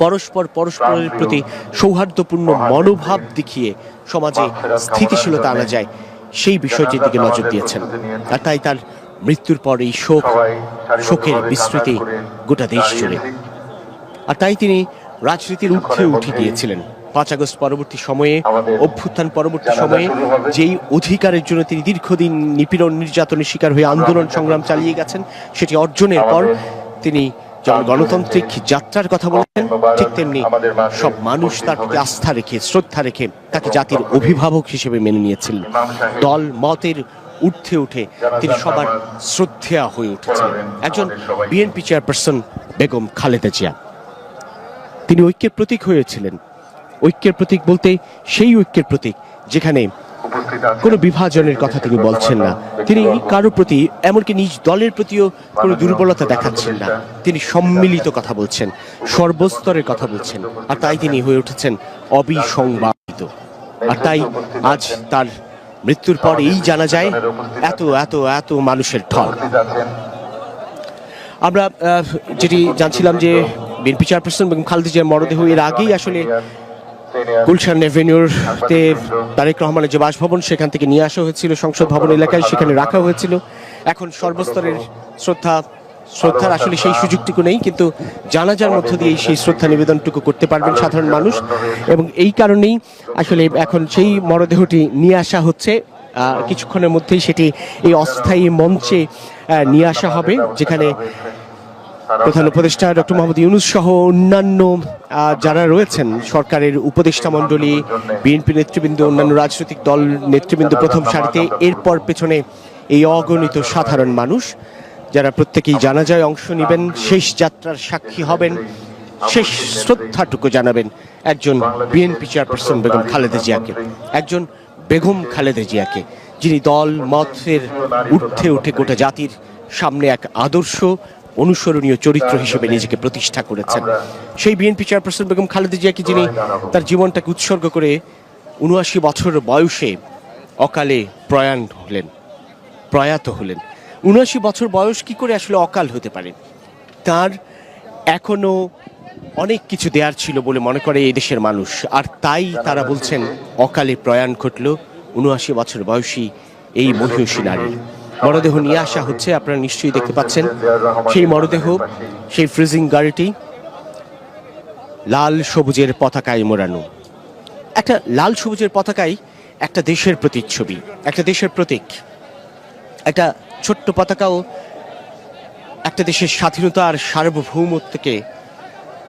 পরস্পরের প্রতি সৌহার্দ্যপূর্ণ মনোভাব দেখিয়ে সমাজে স্থিতিশীলতা আনা যায় সেই বিষয়টির দিকে নজর দিয়েছেন। আর তাই তার মৃত্যুর পর এই শোকের বিস্তৃতি গোটা দেশ জুড়ে। আর তাই তিনি রাজনীতির ঊর্ধ্বে উঠে গিয়েছিলেন। 5 আগস্ট পরবর্তী সময়ে, অভ্যুত্থান পরবর্তী সময়ে যেই অধিকারের জন্য তিনি দীর্ঘদিন নিপীড়ন নির্যাতনের শিকার হয়ে আন্দোলন সংগ্রাম চালিয়ে গেছেন, সেটি অর্জনের পর তিনি যেমন গণতান্ত্রিক যাত্রার কথা বলেছেন, ঠিক তেমনি সব মানুষ তার প্রতি আস্থা রেখে, শ্রদ্ধা রেখে তাকে জাতির অভিভাবক হিসেবে মেনে নিয়েছিলেন। দল মতের ঊর্ধ্বে উঠে তিনি সবার শ্রদ্ধেয়া হয়ে উঠেছেন। একজন বিএনপি চেয়ারপারসন বেগম খালেদা জিয়া, তিনি ঐক্যের প্রতীক হয়েছিলেন। ঐক্যের প্রতীক বলতে সেই ঐক্যের প্রতীক যেখানে কোনো বিভাজনের কথা তিনি বলছেন না, তিনি কারো প্রতি, এমনকি নিজ দলের প্রতিও কোনো দুর্বলতা দেখাচ্ছেন না। তিনি সম্মিলিত কথা বলছেন, সর্বস্তরের কথা বলছেন। আর তাই তিনি হয়ে উঠেছেন অবিসংবাদিত। আর তাই আজ তার মৃত্যুর পর এই জানা যায় এত এত এত মানুষের ঢল। আমরা যেটি জানছিলাম যে বিএনপি চেয়ারপারসন বেগম খালেদা জিয়ার মরদেহ এর আগেই আসলে গুলশান এভিনিউতে তারেক রহমানের যে বাসভবন, সেখান থেকে নিয়ে আসা হয়েছিল সংসদ ভবন এলাকায়, সেখানে রাখা হয়েছিল। এখন সর্বস্তরের শ্রদ্ধার আসলে সেই সুযোগটুকু নেই, কিন্তু জানাজার মধ্য দিয়ে সেই শ্রদ্ধা নিবেদনটুকু করতে পারবেন সাধারণ মানুষ। এবং এই কারণেই আসলে এখন সেই মরদেহটি নিয়ে আসা হচ্ছে। কিছুক্ষণের মধ্যেই সেটি এই অস্থায়ী মঞ্চে নিয়ে আসা হবে, যেখানে প্রধান উপদেষ্টা ডক্টর মোহাম্মদ ইউনূস সহ অন্যান্য যারা রয়েছেন, সরকারের উপদেষ্টা মণ্ডলী, বিএনপি নেতৃবৃন্দ, অন্যান্য রাজনৈতিক দল নেতৃবৃন্দ প্রথম সারিতে, এরপর পেছনে এই অগণিত সাধারণ মানুষ যারা প্রত্যেকেই জানাজায় অংশ নেবেন, শেষ যাত্রার সাক্ষী হবেন, শেষ শ্রদ্ধাটুকু জানাবেন একজন বিএনপি চেয়ারপারসন বেগম খালেদা জিয়াকে, একজন বেগম খালেদা জিয়াকে, যিনি দল মতের ঊর্ধ্বে উঠে গোটা জাতির সামনে এক আদর্শ অনুসরণীয় চরিত্র হিসেবে নিজেকে প্রতিষ্ঠা করেছেন। সেই বিএনপি চেয়ারপারসন বেগম খালেদা জিয়াকে, যিনি তার জীবনটাকে উৎসর্গ করে ৭৯ বছর বয়সে অকালে প্রয়াত হলেন। ৭৯ বছর বয়স কি করে আসলে অকাল হতে পারে? তার এখনো অনেক কিছু দেয়ার ছিল বলে মনে করে এই দেশের মানুষ। আর তাই তারা বলছেন অকালে প্রয়াণ ঘটল ৭৯ বছর বয়সী এই মহিষী নারীর। মরদেহ নিয়ে আসা হচ্ছে, আপনারা নিশ্চয়ই দেখতে পাচ্ছেন সেই মরদেহ, সেই ফ্রিজিং গাড়িটি লাল সবুজের পতাকায় মোড়ানো। একটা লাল সবুজের পতাকায় একটা দেশের প্রতিচ্ছবি, একটা দেশের প্রতীক। একটা ছোট্ট পতাকাও একটা দেশের স্বাধীনতা আর সার্বভৌমত্বকে